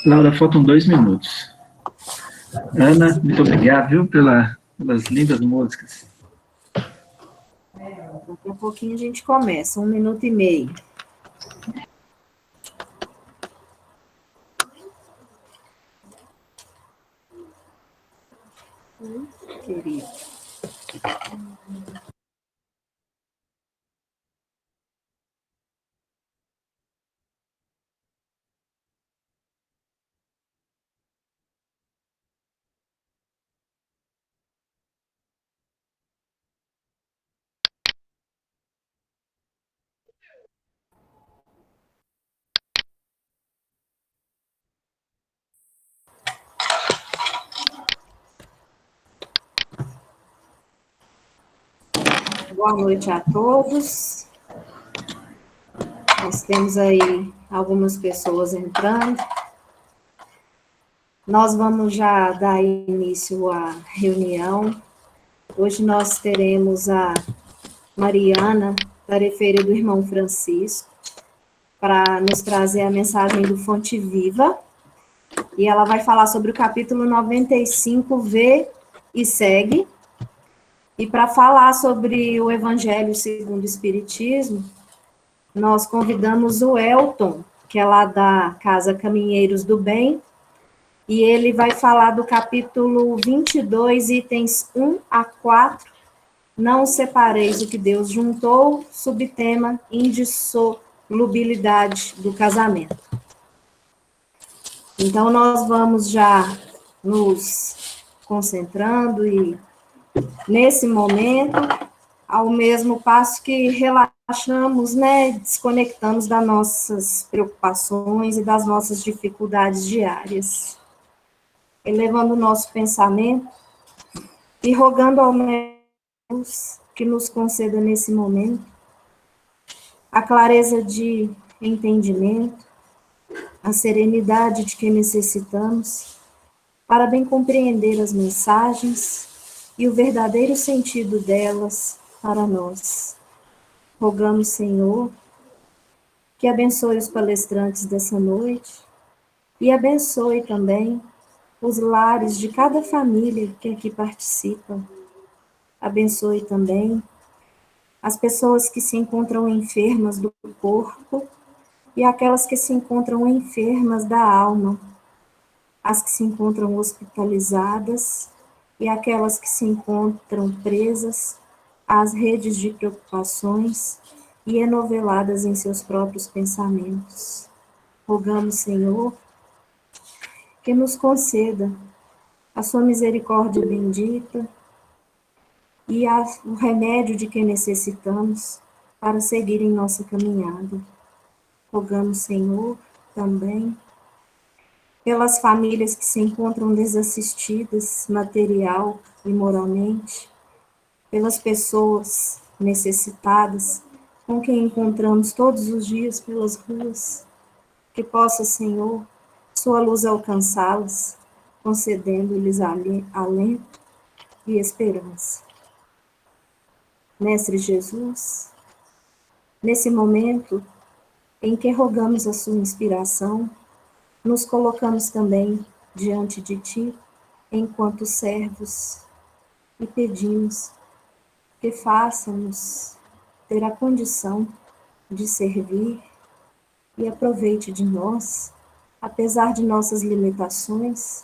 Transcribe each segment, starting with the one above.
Laura, faltam 2 minutos. Ana, muito obrigado, viu, pelas lindas músicas. Daqui a pouquinho a gente começa, 1 minuto e meio. Querido. Boa noite a todos. Nós temos aí algumas pessoas entrando. Nós vamos já dar início à reunião. Hoje nós teremos a Mariana, tarefeira do irmão Francisco, para nos trazer a mensagem do Fonte Viva. E ela vai falar sobre o capítulo 95, Vê e Segue. E para falar sobre o Evangelho segundo o Espiritismo, nós convidamos o Elton, que é lá da Casa Caminheiros do Bem, e ele vai falar do capítulo 22, itens 1 a 4, Não separeis o que Deus juntou, subtema indissolubilidade do casamento. Então, nós vamos já nos concentrando e, nesse momento, ao mesmo passo que relaxamos, né, desconectamos das nossas preocupações e das nossas dificuldades diárias, elevando o nosso pensamento e rogando ao Deus que nos conceda nesse momento a clareza de entendimento, a serenidade de que necessitamos para bem compreender as mensagens e o verdadeiro sentido delas para nós. Rogamos, Senhor, que abençoe os palestrantes dessa noite e abençoe também os lares de cada família que aqui participa. Abençoe também as pessoas que se encontram enfermas do corpo e aquelas que se encontram enfermas da alma, as que se encontram hospitalizadas e aquelas que se encontram presas às redes de preocupações e enoveladas em seus próprios pensamentos. Rogamos, Senhor, que nos conceda a sua misericórdia bendita e o remédio de que necessitamos para seguir em nossa caminhada. Rogamos, Senhor, também pelas famílias que se encontram desassistidas material e moralmente, pelas pessoas necessitadas com quem encontramos todos os dias pelas ruas, que possa, Senhor, sua luz alcançá-las, concedendo-lhes alento e esperança. Mestre Jesus, nesse momento em que rogamos a sua inspiração, nos colocamos também diante de Ti, enquanto servos, e pedimos que faça-nos ter a condição de servir e aproveite de nós, apesar de nossas limitações,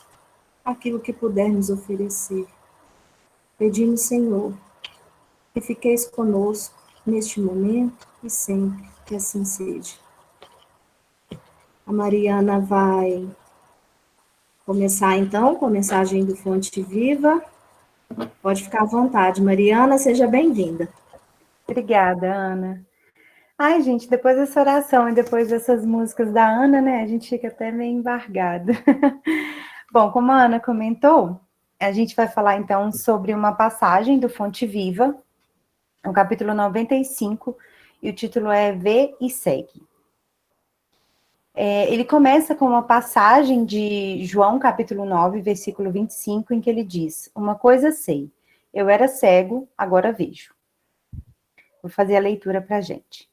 aquilo que pudermos oferecer. Pedimos, Senhor, que fiqueis conosco neste momento e sempre, que assim seja. A Mariana vai começar, então, com a mensagem do Fonte Viva. Pode ficar à vontade. Mariana, seja bem-vinda. Obrigada, Ana. Ai, gente, depois dessa oração e depois dessas músicas da Ana, né, a gente fica até meio embargado. Bom, como a Ana comentou, a gente vai falar, então, sobre uma passagem do Fonte Viva, no capítulo 95, e o título é Vê e Segue. Ele começa com uma passagem de João, capítulo 9, versículo 25, em que ele diz: Uma coisa sei, eu era cego, agora vejo. Vou fazer a leitura para a gente.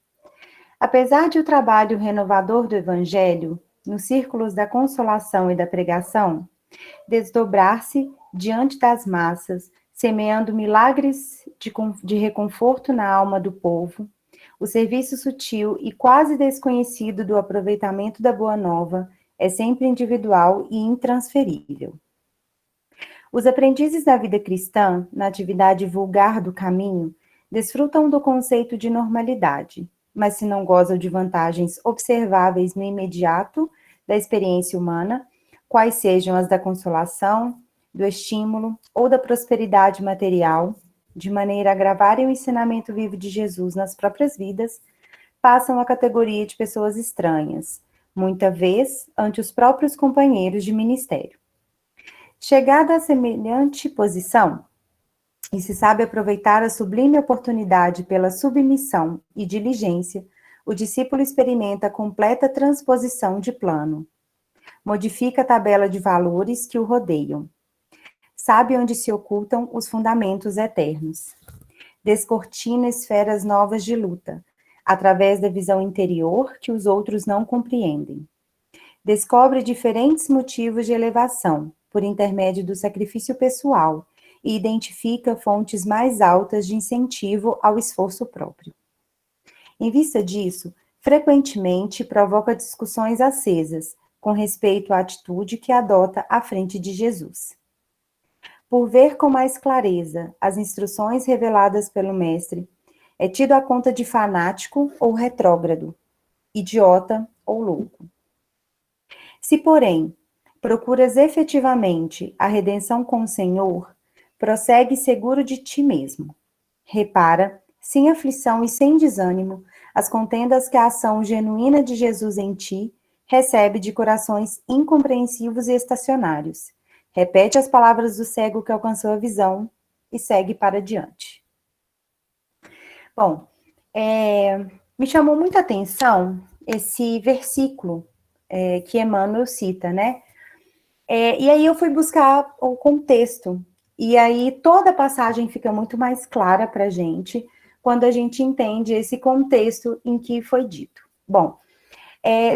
Apesar de o trabalho renovador do Evangelho nos círculos da consolação e da pregação, desdobrar-se diante das massas, semeando milagres de reconforto na alma do povo, o serviço sutil e quase desconhecido do aproveitamento da Boa Nova é sempre individual e intransferível. Os aprendizes da vida cristã, na atividade vulgar do caminho, desfrutam do conceito de normalidade, mas se não gozam de vantagens observáveis no imediato da experiência humana, quais sejam as da consolação, do estímulo ou da prosperidade material, de maneira a gravarem o ensinamento vivo de Jesus nas próprias vidas, passam à categoria de pessoas estranhas, muita vez ante os próprios companheiros de ministério. Chegada a semelhante posição, e se sabe aproveitar a sublime oportunidade pela submissão e diligência, o discípulo experimenta a completa transposição de plano. Modifica a tabela de valores que o rodeiam. Sabe onde se ocultam os fundamentos eternos. Descortina esferas novas de luta, através da visão interior que os outros não compreendem. Descobre diferentes motivos de elevação, por intermédio do sacrifício pessoal, e identifica fontes mais altas de incentivo ao esforço próprio. Em vista disso, frequentemente provoca discussões acesas, com respeito à atitude que adota à frente de Jesus. Por ver com mais clareza as instruções reveladas pelo Mestre, é tido a conta de fanático ou retrógrado, idiota ou louco. Se, porém, procuras efetivamente a redenção com o Senhor, prossegue seguro de ti mesmo. Repara, sem aflição e sem desânimo, as contendas que a ação genuína de Jesus em ti recebe de corações incompreensivos e estacionários. Repete as palavras do cego que alcançou a visão e segue para diante. Bom, me chamou muita atenção esse versículo que Emmanuel cita, né? E aí eu fui buscar o contexto, e aí toda a passagem fica muito mais clara para a gente, quando a gente entende esse contexto em que foi dito. Bom,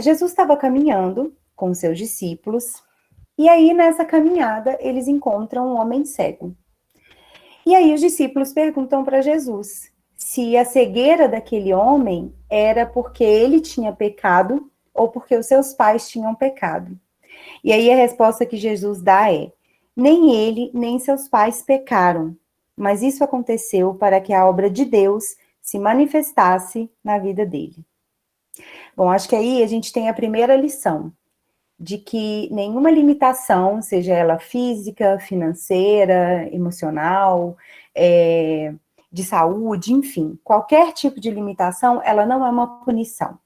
Jesus estava caminhando com seus discípulos, e aí nessa caminhada eles encontram um homem cego. E aí os discípulos perguntam para Jesus se a cegueira daquele homem era porque ele tinha pecado ou porque os seus pais tinham pecado. E aí a resposta que Jesus dá é: nem ele, nem seus pais pecaram, mas isso aconteceu para que a obra de Deus se manifestasse na vida dele. Bom, acho que aí a gente tem a primeira lição, de que nenhuma limitação, seja ela física, financeira, emocional, de saúde, enfim, qualquer tipo de limitação, ela não é uma punição.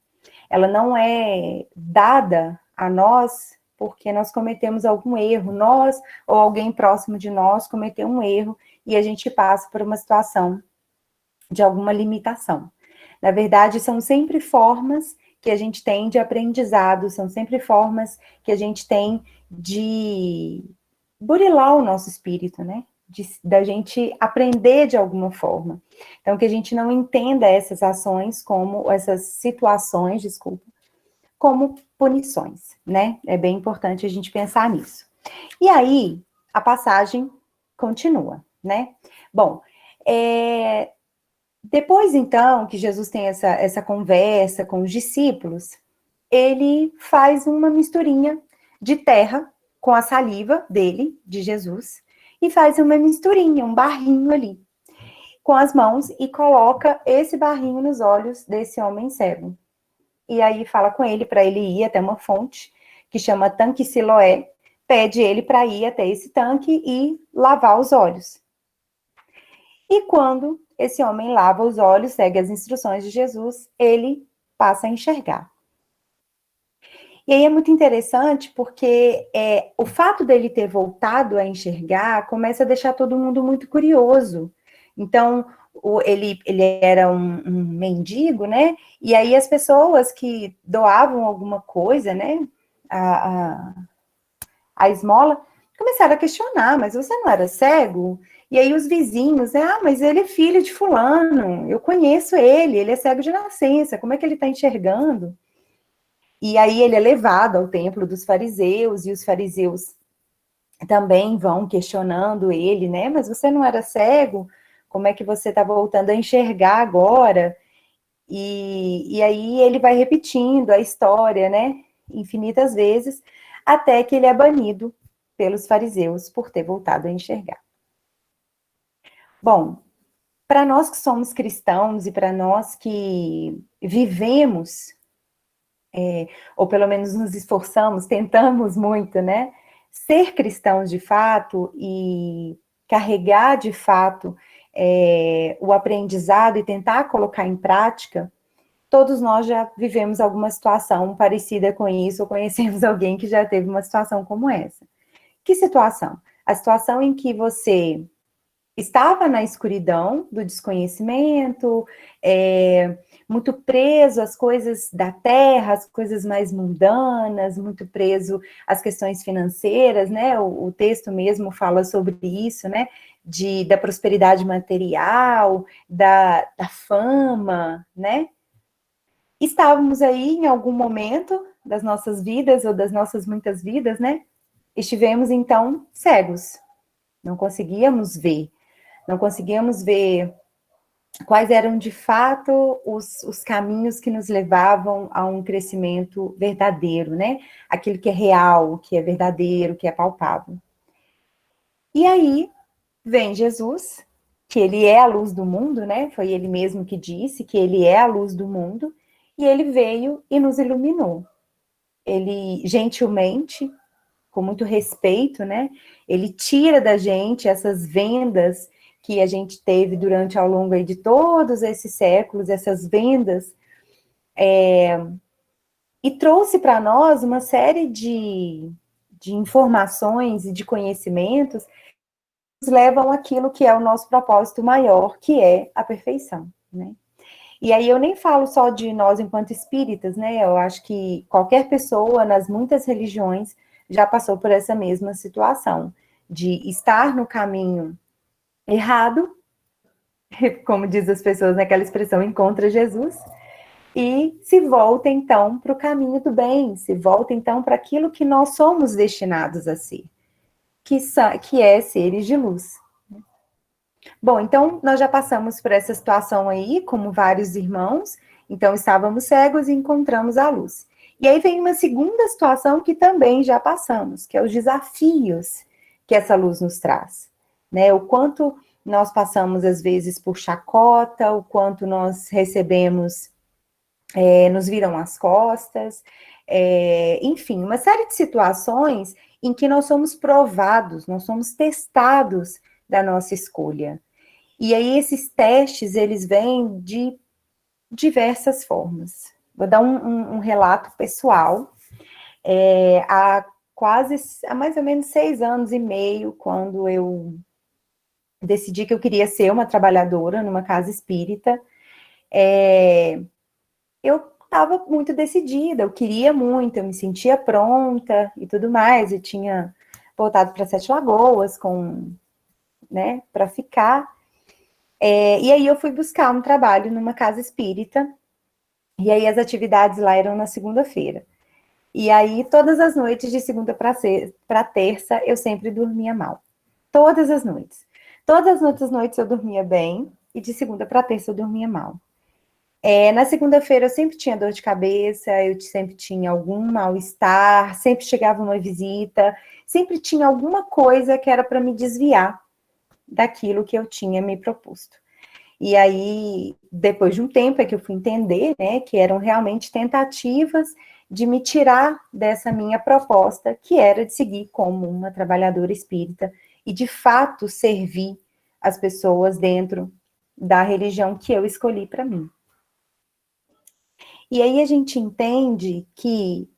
Ela não é dada a nós porque nós cometemos algum erro, nós ou alguém próximo de nós cometeu um erro e a gente passa por uma situação de alguma limitação. Na verdade, são sempre formas que a gente tem de aprendizado, são sempre formas que a gente tem de burilar o nosso espírito, né? Da gente aprender de alguma forma. Então, que a gente não entenda essas ações como, essas situações, desculpa, como punições, né? É bem importante a gente pensar nisso. E aí, a passagem continua, né? Bom, depois, então, que Jesus tem essa conversa com os discípulos, ele faz uma misturinha de terra com a saliva dele, de Jesus, e faz uma misturinha, um barrinho ali, com as mãos, e coloca esse barrinho nos olhos desse homem cego. E aí fala com ele para ele ir até uma fonte, que chama Tanque Siloé, pede ele para ir até esse tanque e lavar os olhos. E quando esse homem lava os olhos, segue as instruções de Jesus, ele passa a enxergar. E aí é muito interessante porque o fato dele ter voltado a enxergar começa a deixar todo mundo muito curioso. Então, ele era um mendigo, né? E aí as pessoas que doavam alguma coisa, né? A esmola, começaram a questionar, mas você não era cego? E aí os vizinhos, mas ele é filho de fulano, eu conheço ele é cego de nascença, como é que ele está enxergando? E aí ele é levado ao templo dos fariseus, e os fariseus também vão questionando ele, né? Mas você não era cego? Como é que você está voltando a enxergar agora? E aí ele vai repetindo a história, né? Infinitas vezes, até que ele é banido pelos fariseus por ter voltado a enxergar. Bom, para nós que somos cristãos e para nós que vivemos, ou pelo menos nos esforçamos, tentamos muito, né? Ser cristãos de fato e carregar de fato o aprendizado e tentar colocar em prática, todos nós já vivemos alguma situação parecida com isso, ou conhecemos alguém que já teve uma situação como essa. Que situação? A situação em que você estava na escuridão do desconhecimento, muito preso às coisas da terra, às coisas mais mundanas, muito preso às questões financeiras, né? O texto mesmo fala sobre isso, né? Da prosperidade material, da fama, né? Estávamos aí em algum momento das nossas vidas, ou das nossas muitas vidas, né? Estivemos, então, cegos. Não conseguíamos ver. Não conseguíamos ver quais eram, de fato, os caminhos que nos levavam a um crescimento verdadeiro, né? Aquilo que é real, que é verdadeiro, que é palpável. E aí, vem Jesus, que ele é a luz do mundo, né? Foi ele mesmo que disse que ele é a luz do mundo, e ele veio e nos iluminou. Ele, gentilmente, com muito respeito, né? Ele tira da gente essas vendas que a gente teve durante ao longo aí de todos esses séculos, essas vendas, e trouxe para nós uma série de informações e de conhecimentos que nos levam àquilo que é o nosso propósito maior, que é a perfeição, né? E aí eu nem falo só de nós enquanto espíritas, né? Eu acho que qualquer pessoa nas muitas religiões já passou por essa mesma situação, de estar no caminho errado, como diz as pessoas naquela expressão, encontra Jesus, e se volta então para o caminho do bem, se volta então para aquilo que nós somos destinados a ser, que é seres de luz. Bom, então nós já passamos por essa situação aí, como vários irmãos, então estávamos cegos e encontramos a luz. E aí vem uma segunda situação que também já passamos, que é os desafios que essa luz nos traz, né? O quanto nós passamos, às vezes, por chacota, o quanto nós recebemos, nos viram as costas, enfim, uma série de situações em que nós somos provados, nós somos testados da nossa escolha. E aí esses testes, eles vêm de diversas formas. Vou dar um relato pessoal. Há mais ou menos 6 anos e meio, quando eu decidi que eu queria ser uma trabalhadora numa casa espírita, eu estava muito decidida, eu queria muito, eu me sentia pronta e tudo mais, eu tinha voltado para Sete Lagoas né, para ficar. E aí eu fui buscar um trabalho numa casa espírita, e aí as atividades lá eram na segunda-feira. E aí, todas as noites, de segunda para terça, eu sempre dormia mal. Todas as noites. Todas as outras noites eu dormia bem, e de segunda para terça eu dormia mal. Na segunda-feira eu sempre tinha dor de cabeça, eu sempre tinha algum mal-estar, sempre chegava uma visita, sempre tinha alguma coisa que era para me desviar daquilo que eu tinha me proposto. E aí, depois de um tempo, é que eu fui entender, né, que eram realmente tentativas de me tirar dessa minha proposta, que era de seguir como uma trabalhadora espírita e, de fato, servir as pessoas dentro da religião que eu escolhi para mim. E aí a gente entende que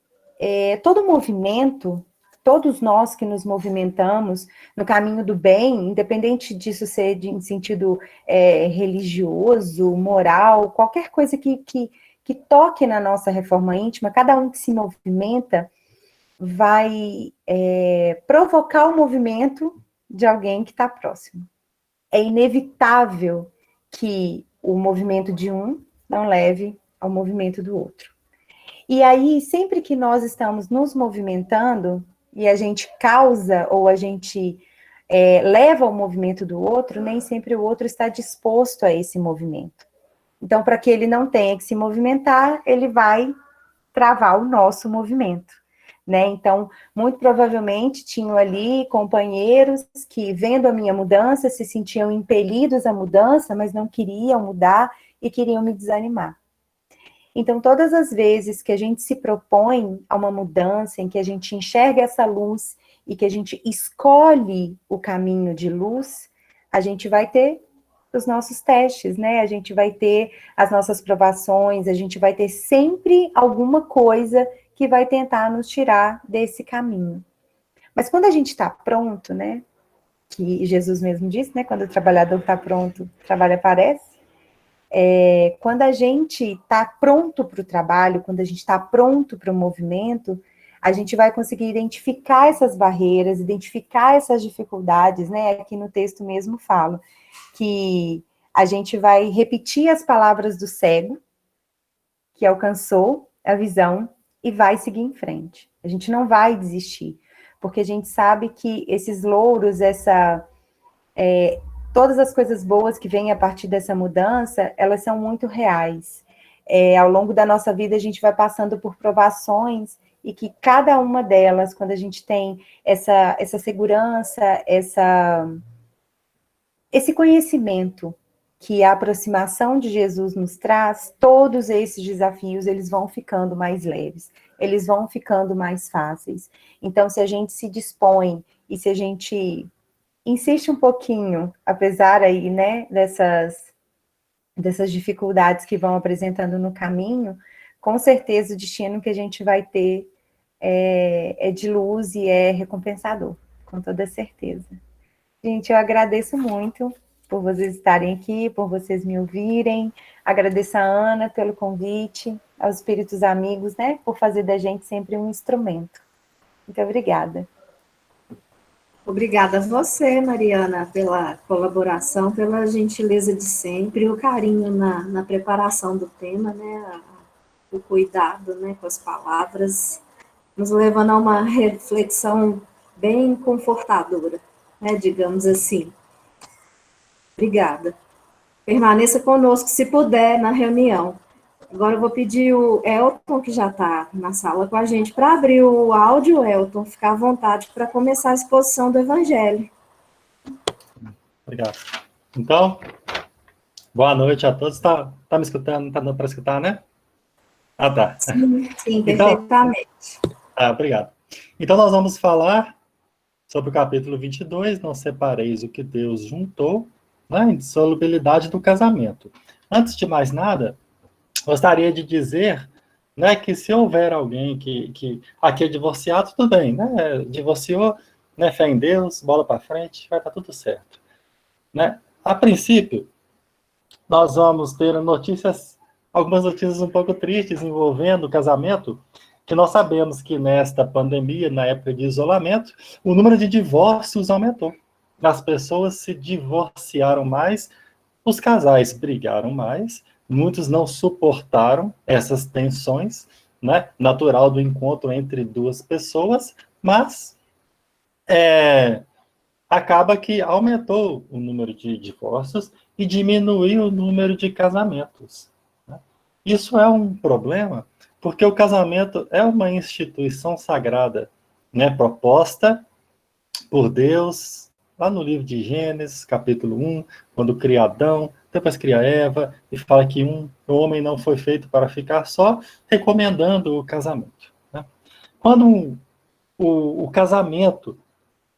todo movimento, todos nós que nos movimentamos no caminho do bem, independente disso ser em sentido religioso, moral, qualquer coisa que toque na nossa reforma íntima, cada um que se movimenta vai provocar o movimento de alguém que está próximo. É inevitável que o movimento de um não leve ao movimento do outro. E aí, sempre que nós estamos nos movimentando, e a gente causa, ou a gente leva o movimento do outro, nem sempre o outro está disposto a esse movimento. Então, para que ele não tenha que se movimentar, ele vai travar o nosso movimento, né? Então, muito provavelmente tinham ali companheiros que, vendo a minha mudança, se sentiam impelidos à mudança, mas não queriam mudar e queriam me desanimar. Então, todas as vezes que a gente se propõe a uma mudança, em que a gente enxerga essa luz e que a gente escolhe o caminho de luz, a gente vai ter os nossos testes, né? A gente vai ter as nossas provações, a gente vai ter sempre alguma coisa que vai tentar nos tirar desse caminho. Mas quando a gente está pronto, né? Que Jesus mesmo disse, né? Quando o trabalhador está pronto, o trabalho aparece. Quando a gente está pronto para o trabalho, quando a gente está pronto para o movimento, a gente vai conseguir identificar essas barreiras, identificar essas dificuldades, né? Aqui no texto mesmo falo que a gente vai repetir as palavras do cego, que alcançou a visão, e vai seguir em frente. A gente não vai desistir, porque a gente sabe que esses louros, todas as coisas boas que vêm a partir dessa mudança, elas são muito reais. Ao longo da nossa vida, a gente vai passando por provações, e que cada uma delas, quando a gente tem essa segurança, esse conhecimento que a aproximação de Jesus nos traz, todos esses desafios, eles vão ficando mais leves, eles vão ficando mais fáceis. Então, se a gente se dispõe, e se a gente insiste um pouquinho, apesar aí, né, dessas dificuldades que vão apresentando no caminho, com certeza o destino que a gente vai ter é de luz e é recompensador, com toda certeza. Gente, eu agradeço muito por vocês estarem aqui, por vocês me ouvirem. Agradeço a Ana pelo convite, aos espíritos amigos, né, por fazer da gente sempre um instrumento. Muito obrigada. Obrigada a você, Mariana, pela colaboração, pela gentileza de sempre, o carinho na preparação do tema, né, o cuidado, né, com as palavras, nos levando a uma reflexão bem confortadora, né, digamos assim. Obrigada. Permaneça conosco, se puder, na reunião. Agora eu vou pedir o Elton, que já está na sala com a gente, para abrir o áudio, Elton, ficar à vontade para começar a exposição do Evangelho. Obrigado. Então, boa noite a todos. Tá me escutando? Tá dando para escutar, né? Ah, tá. Sim, Então, perfeitamente. obrigado. Então, nós vamos falar sobre o capítulo 22, Não separeis o que Deus juntou, né, indissolubilidade do casamento. Antes de mais nada, gostaria de dizer, né, que se houver alguém que aqui é divorciado, tudo bem, né? Divorciou, né, fé em Deus, bola para frente, vai estar tudo certo. Né? A princípio, nós vamos ter algumas notícias um pouco tristes envolvendo o casamento, que nós sabemos que nesta pandemia, na época de isolamento, o número de divórcios aumentou. As pessoas se divorciaram mais, os casais brigaram mais, muitos não suportaram essas tensões, né, natural do encontro entre duas pessoas, mas acaba que aumentou o número de divórcios e diminuiu o número de casamentos. Né? Isso é um problema, porque o casamento é uma instituição sagrada, né, proposta por Deus, lá no livro de Gênesis, capítulo 1, quando cria Adão, depois cria Eva, e fala que o homem não foi feito para ficar só, recomendando o casamento. Né? Quando o casamento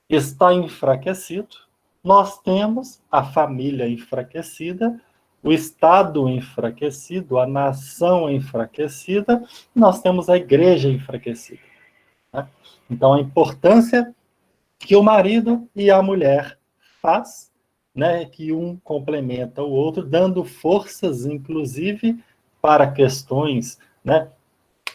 está enfraquecido, nós temos a família enfraquecida, o Estado enfraquecido, a nação enfraquecida, e nós temos a igreja enfraquecida. Né? Então, a importância que o marido e a mulher faz, né, que um complementa o outro, dando forças, inclusive, para questões, né,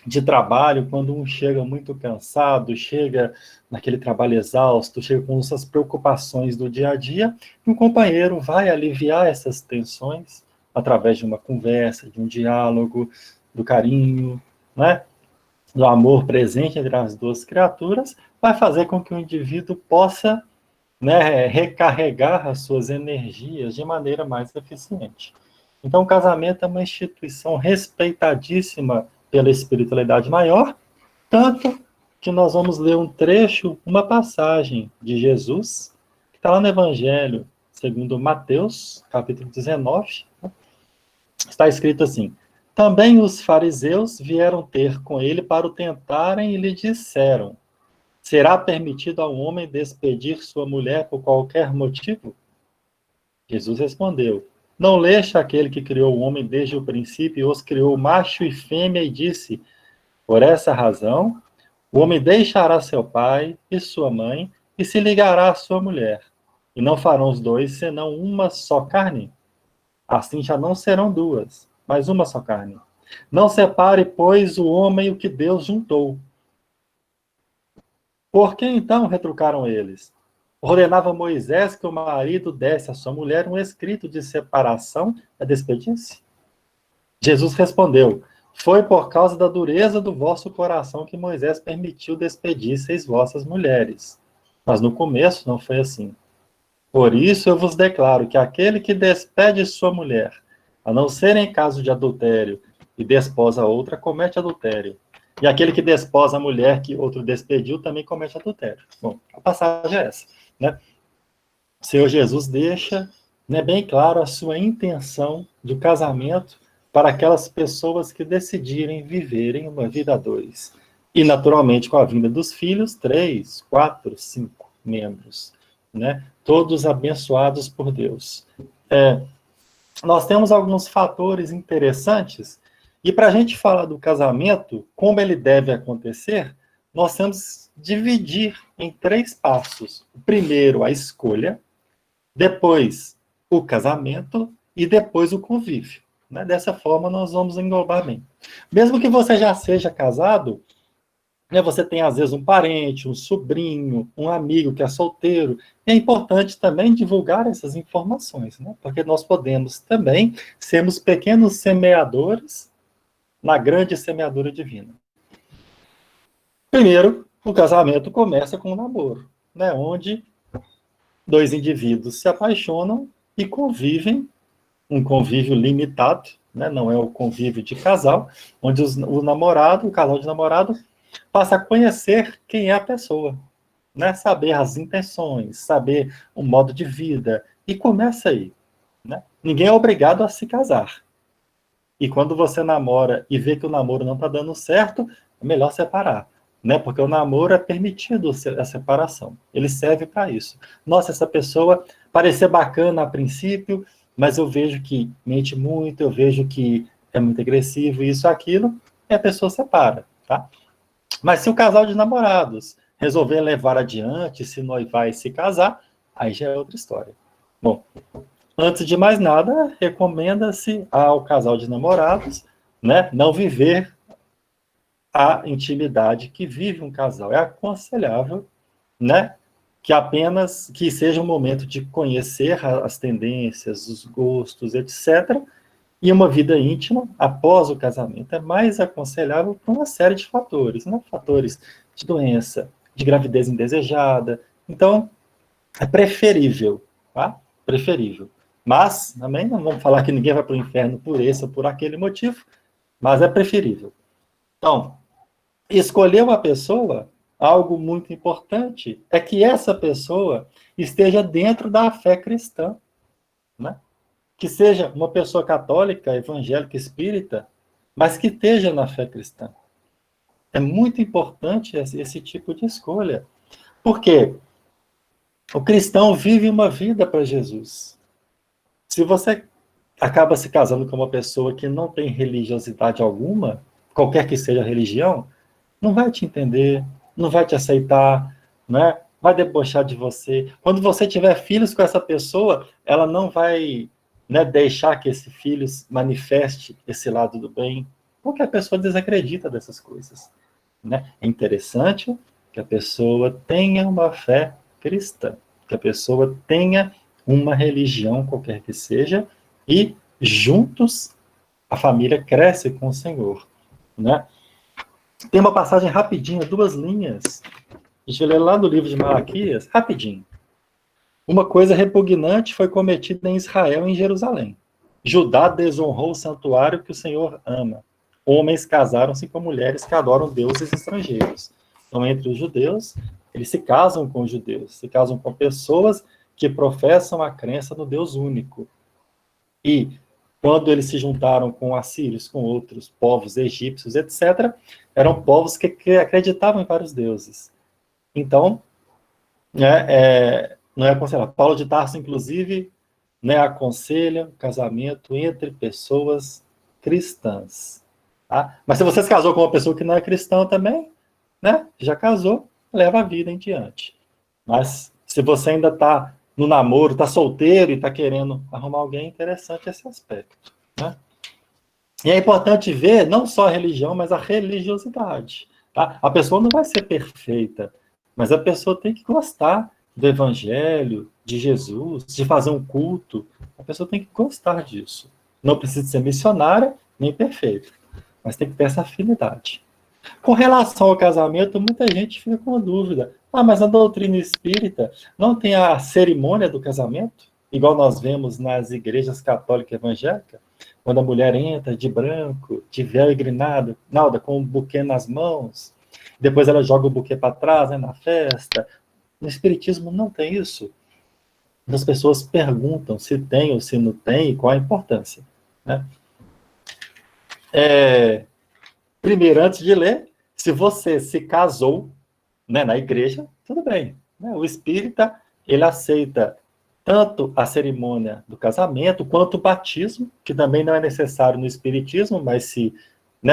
de trabalho, quando um chega muito cansado, chega naquele trabalho exausto, chega com essas preocupações do dia a dia, e o companheiro vai aliviar essas tensões através de uma conversa, de um diálogo, do carinho, né? do amor presente entre as duas criaturas, vai fazer com que o indivíduo possa, né, recarregar as suas energias de maneira mais eficiente. Então, o casamento é uma instituição respeitadíssima pela espiritualidade maior, tanto que nós vamos ler um trecho, uma passagem de Jesus, que está lá no Evangelho, segundo Mateus, capítulo 19, está escrito assim: também os fariseus vieram ter com ele para o tentarem e lhe disseram: será permitido ao homem despedir sua mulher por qualquer motivo? Jesus respondeu: não leste aquele que criou o homem desde o princípio e os criou macho e fêmea e disse: por essa razão, o homem deixará seu pai e sua mãe e se ligará à sua mulher, e não farão os dois senão uma só carne. Assim já não serão duas, mas uma só carne. Não separe, pois, o homem o que Deus juntou. Por que então retrucaram eles? Ordenava Moisés que o marido desse à sua mulher um escrito de separação e despedir-se? Jesus respondeu: foi por causa da dureza do vosso coração que Moisés permitiu despedir-seis vossas mulheres. Mas no começo não foi assim. Por isso eu vos declaro que aquele que despede sua mulher, a não ser em caso de adultério, e desposa outra, comete adultério. E aquele que desposa a mulher que outro despediu também comete adultério. Bom, a passagem é essa, né? O Senhor Jesus deixa, né, bem claro a sua intenção do casamento para aquelas pessoas que decidirem viverem uma vida a dois. E, naturalmente, com a vinda dos filhos, 3, 4, 5 membros, né? Todos abençoados por Deus. Nós temos alguns fatores interessantes, e para a gente falar do casamento, como ele deve acontecer, nós temos que dividir em 3 passos. O primeiro, a escolha, depois o casamento e depois o convívio. Né? Dessa forma, nós vamos englobar bem. Mesmo que você já seja casado, né, você tem, às vezes, um parente, um sobrinho, um amigo que é solteiro. É importante também divulgar essas informações, né? Porque nós podemos também sermos pequenos semeadores na grande semeadura divina. Primeiro, o casamento começa com o namoro, né? Onde 2 indivíduos se apaixonam e convivem, um convívio limitado, né? Não é o convívio de casal, onde o casal de namorado, passa a conhecer quem é a pessoa, né? Saber as intenções, saber o modo de vida, e começa aí, né? Ninguém é obrigado a se casar. E quando você namora e vê que o namoro não está dando certo, é melhor separar, né? Porque o namoro é permitido a separação. Ele serve para isso. Nossa, essa pessoa parecia bacana a princípio, mas eu vejo que mente muito, eu vejo que é muito agressivo, isso, aquilo, e a pessoa separa, tá? Mas se o casal de namorados resolver levar adiante, se noivar e se casar, aí já é outra história. Bom, antes de mais nada, recomenda-se ao casal de namorados, né, não viver a intimidade que vive um casal. É aconselhável, né, que seja um momento de conhecer as tendências, os gostos, etc., e uma vida íntima após o casamento é mais aconselhável por uma série de fatores, né? Fatores de doença, de gravidez indesejada. Então, é preferível, tá? Preferível. Mas, também não vamos falar que ninguém vai para o inferno por esse ou por aquele motivo, mas é preferível. Então, escolher uma pessoa, algo muito importante é que essa pessoa esteja dentro da fé cristã, né? Que seja uma pessoa católica, evangélica, espírita, mas que esteja na fé cristã. É muito importante esse tipo de escolha. Porque o cristão vive uma vida para Jesus. Se você acaba se casando com uma pessoa que não tem religiosidade alguma, qualquer que seja a religião, não vai te entender, não vai te aceitar, né? Vai debochar de você. Quando você tiver filhos com essa pessoa, ela não vai, né, deixar que esse filho manifeste esse lado do bem, porque a pessoa desacredita dessas coisas, né? É interessante que a pessoa tenha uma fé cristã, que a pessoa tenha uma religião, qualquer que seja, e juntos a família cresce com o Senhor, né? Tem uma passagem rapidinha, 2 linhas. A gente vai ler lá do livro de Malaquias, rapidinho. Uma coisa repugnante foi cometida em Israel e em Jerusalém. Judá desonrou o santuário que o Senhor ama. Homens casaram-se com mulheres que adoram deuses estrangeiros. Então, entre os judeus, eles se casam com os judeus, se casam com pessoas que professam a crença no Deus único. E, quando eles se juntaram com assírios, com outros povos egípcios, etc., eram povos que acreditavam em vários deuses. Então, não é aconselhável. Paulo de Tarso, inclusive, aconselha o casamento entre pessoas cristãs. Tá? Mas se você se casou com uma pessoa que não é cristã também, já casou, leva a vida em diante. Mas se você ainda está no namoro, está solteiro e está querendo arrumar alguém, é interessante esse aspecto. Né? E é importante ver não só a religião, mas a religiosidade. Tá? A pessoa não vai ser perfeita, mas a pessoa tem que gostar do evangelho, de Jesus, de fazer um culto. A pessoa tem que gostar disso. Não precisa ser missionária, nem perfeita, mas tem que ter essa afinidade. Com relação ao casamento, muita gente fica com dúvida. Mas a doutrina espírita não tem a cerimônia do casamento? Igual nós vemos nas igrejas católicas evangélicas, quando a mulher entra de branco, de véu e grinalda, com um buquê nas mãos, depois ela joga o buquê para trás, na festa. No espiritismo não tem isso. As pessoas perguntam se tem ou se não tem e qual a importância. Né? Primeiro, antes de ler, se você se casou na igreja, tudo bem. O espírita, ele aceita tanto a cerimônia do casamento, quanto o batismo, que também não é necessário no espiritismo, mas se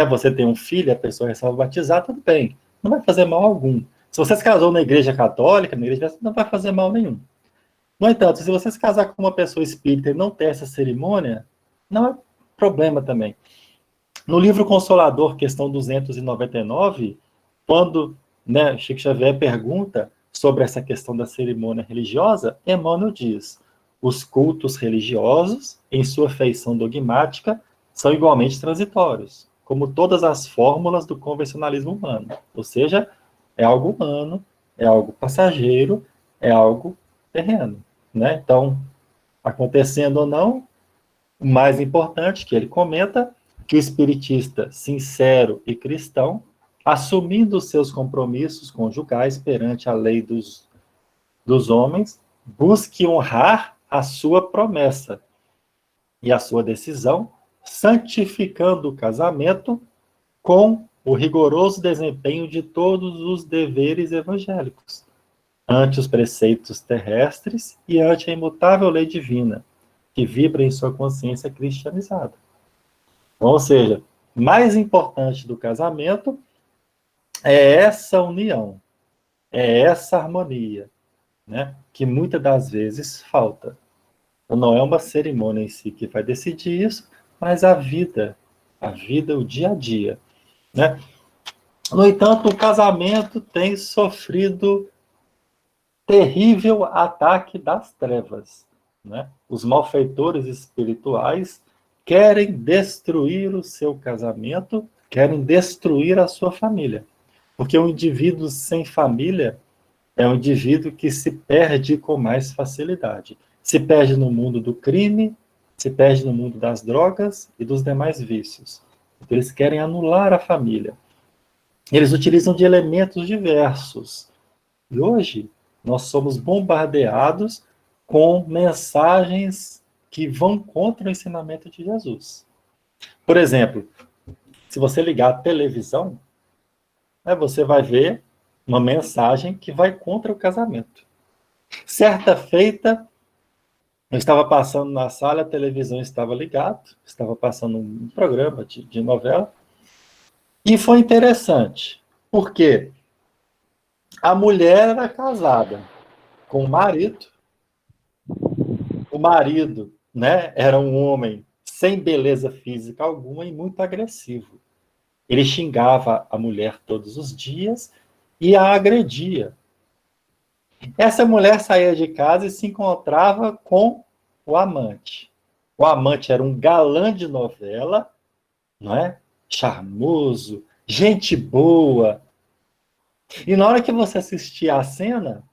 você tem um filho e a pessoa resolve batizar, tudo bem. Não vai fazer mal algum. Se você se casou na igreja católica, na igreja, não vai fazer mal nenhum. No entanto, se você se casar com uma pessoa espírita e não ter essa cerimônia, não é problema também. No livro Consolador, questão 299, quando Chico Xavier pergunta sobre essa questão da cerimônia religiosa, Emmanuel diz: os cultos religiosos, em sua feição dogmática, são igualmente transitórios, como todas as fórmulas do convencionalismo humano. Ou seja, é algo humano, é algo passageiro, é algo terreno. Então, acontecendo ou não, o mais importante que ele comenta, que o espiritista sincero e cristão, assumindo os seus compromissos conjugais perante a lei dos homens, busque honrar a sua promessa e a sua decisão, santificando o casamento com o rigoroso desempenho de todos os deveres evangélicos, ante os preceitos terrestres e ante a imutável lei divina, que vibra em sua consciência cristianizada. Ou seja, mais importante do casamento é essa união, é essa harmonia, que muitas das vezes falta. Então, não é uma cerimônia em si que vai decidir isso, mas a vida, o dia a dia. No entanto, o casamento tem sofrido terrível ataque das trevas. Os malfeitores espirituais querem destruir o seu casamento, querem destruir a sua família. Porque um indivíduo sem família é um indivíduo que se perde com mais facilidade. Se perde no mundo do crime, se perde no mundo das drogas e dos demais vícios. Então, eles querem anular a família. Eles utilizam de elementos diversos. E hoje, nós somos bombardeados com mensagens que vão contra o ensinamento de Jesus. Por exemplo, se você ligar a televisão, você vai ver uma mensagem que vai contra o casamento. Certa feita, eu estava passando na sala, a televisão estava ligada, estava passando um programa de novela, e foi interessante, porque a mulher era casada com o marido era um homem sem beleza física alguma e muito agressivo. Ele xingava a mulher todos os dias e a agredia. Essa mulher saía de casa e se encontrava com o amante. O amante era um galã de novela, charmoso, gente boa. E na hora que você assistia a cena,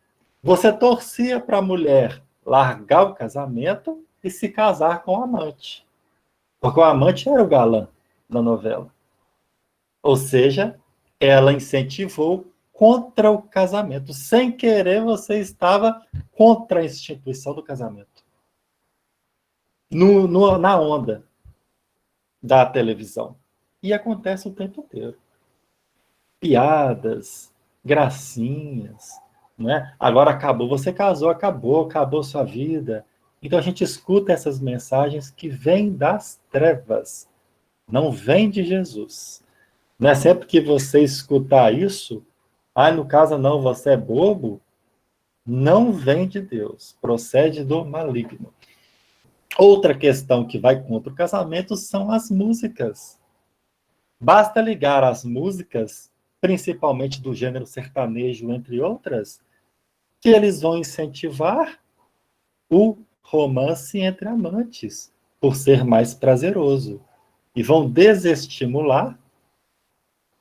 você torcia para a mulher largar o casamento e se casar com o amante. Porque o amante era o galã da novela. Ou seja, ela incentivou contra o casamento. Sem querer, você estava contra a instituição do casamento. Na onda da televisão. E acontece o tempo inteiro. Piadas, gracinhas, né? Agora acabou, você casou, acabou sua vida. Então a gente escuta essas mensagens que vêm das trevas, não vêm de Jesus. Não é sempre que você escutar isso, no caso não, você é bobo, não vem de Deus, procede do maligno. Outra questão que vai contra o casamento são as músicas. Basta ligar as músicas, principalmente do gênero sertanejo, entre outras, que eles vão incentivar o romance entre amantes, por ser mais prazeroso. E vão desestimular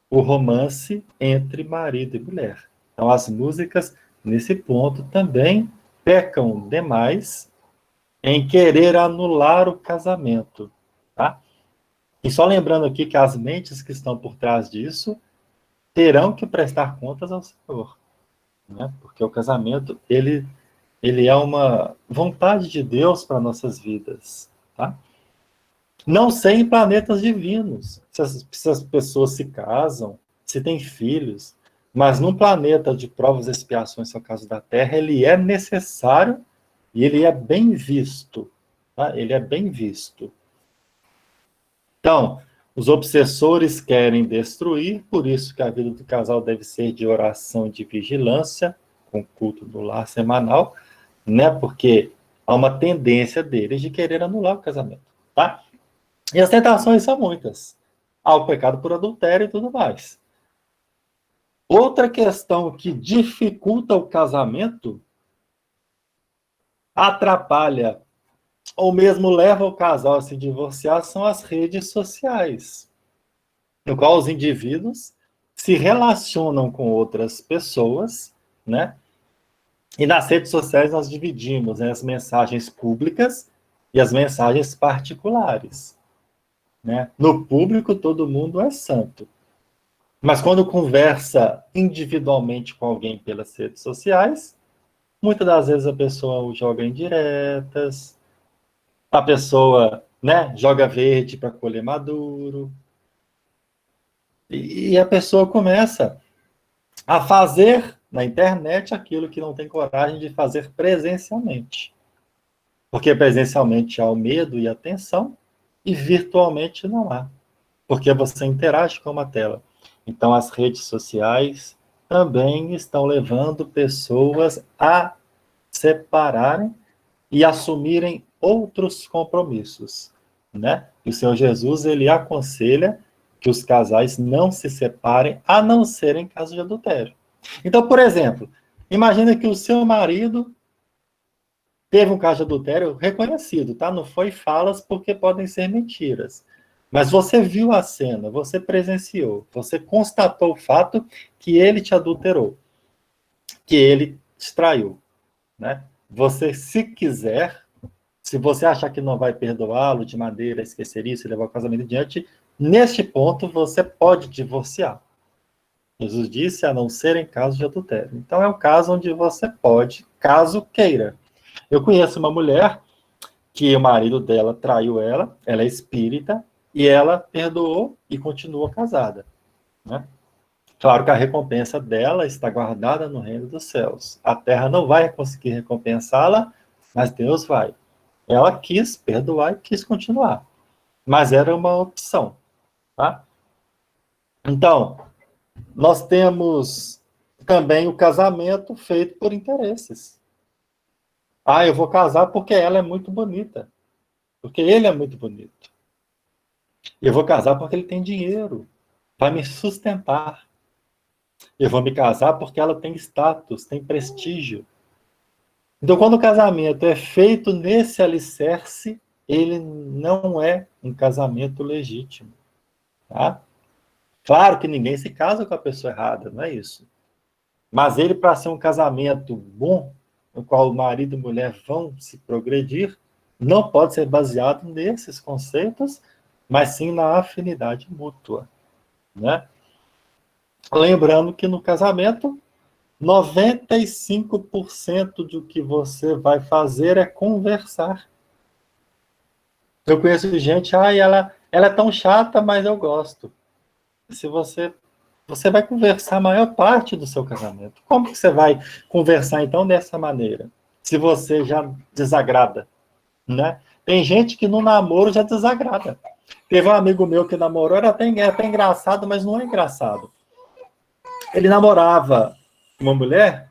o romance entre marido e mulher. Então, as músicas, nesse ponto, também pecam demais em querer anular o casamento. Tá? E só lembrando aqui que as mentes que estão por trás disso terão que prestar contas ao Senhor. Né? Porque o casamento, ele é uma vontade de Deus para nossas vidas. Tá? Não sei em planetas divinos, se as pessoas se casam, se têm filhos, mas num planeta de provas e expiações, que é o caso da Terra, ele é necessário e ele é bem visto. Tá? Ele é bem visto. Então, os obsessores querem destruir, por isso que a vida do casal deve ser de oração e de vigilância, com culto do lar semanal, né? Porque há uma tendência deles de querer anular o casamento. Tá? E as tentações são muitas. Há o pecado por adultério e tudo mais. Outra questão que dificulta o casamento, atrapalha, ou mesmo leva o casal a se divorciar, são as redes sociais, no qual os indivíduos se relacionam com outras pessoas, né? E nas redes sociais nós dividimos, né, as mensagens públicas e as mensagens particulares. Né? No público, todo mundo é santo. Mas quando conversa individualmente com alguém pelas redes sociais, muitas das vezes a pessoa joga indiretas, a pessoa, né, joga verde para colher maduro, e a pessoa começa a fazer na internet aquilo que não tem coragem de fazer presencialmente. Porque presencialmente há o medo e a tensão, e virtualmente não há, porque você interage com uma tela. Então, as redes sociais também estão levando pessoas a separarem e assumirem outros compromissos, né? E o Senhor Jesus, ele aconselha que os casais não se separem, a não ser em caso de adultério. Então, por exemplo, imagina que o seu marido teve um caso de adultério reconhecido, tá? Não foi falas porque podem ser mentiras. Mas você viu a cena, você presenciou, você constatou o fato que ele te adulterou, que ele te traiu, né? Você, se quiser, se você achar que não vai perdoá-lo de maneira a esquecer isso e levar o casamento adiante, neste ponto você pode divorciar. Jesus disse a não ser em caso de adultério. Então é um caso onde você pode, caso queira. Eu conheço uma mulher que o marido dela traiu ela é espírita, e ela perdoou e continua casada. Né? Claro que a recompensa dela está guardada no reino dos céus. A terra não vai conseguir recompensá-la, mas Deus vai. Ela quis perdoar e quis continuar. Mas era uma opção. Tá? Então, nós temos também o casamento feito por interesses. Eu vou casar porque ela é muito bonita. Porque ele é muito bonito. Eu vou casar porque ele tem dinheiro. Vai me sustentar. Eu vou me casar porque ela tem status, tem prestígio. Então, quando o casamento é feito nesse alicerce, ele não é um casamento legítimo. Tá? Claro que ninguém se casa com a pessoa errada, não é isso. Mas ele, para ser um casamento bom, no qual o marido e a mulher vão se progredir, não pode ser baseado nesses conceitos, mas sim na afinidade mútua, né? Lembrando que no casamento, 95% do que você vai fazer é conversar. Eu conheço gente, ela é tão chata, mas eu gosto. Se você vai conversar a maior parte do seu casamento. Como que você vai conversar, então, dessa maneira? Se você já desagrada, né? Tem gente que no namoro já desagrada. Teve um amigo meu que namorou, era até engraçado, mas não é engraçado. Ele namorava uma mulher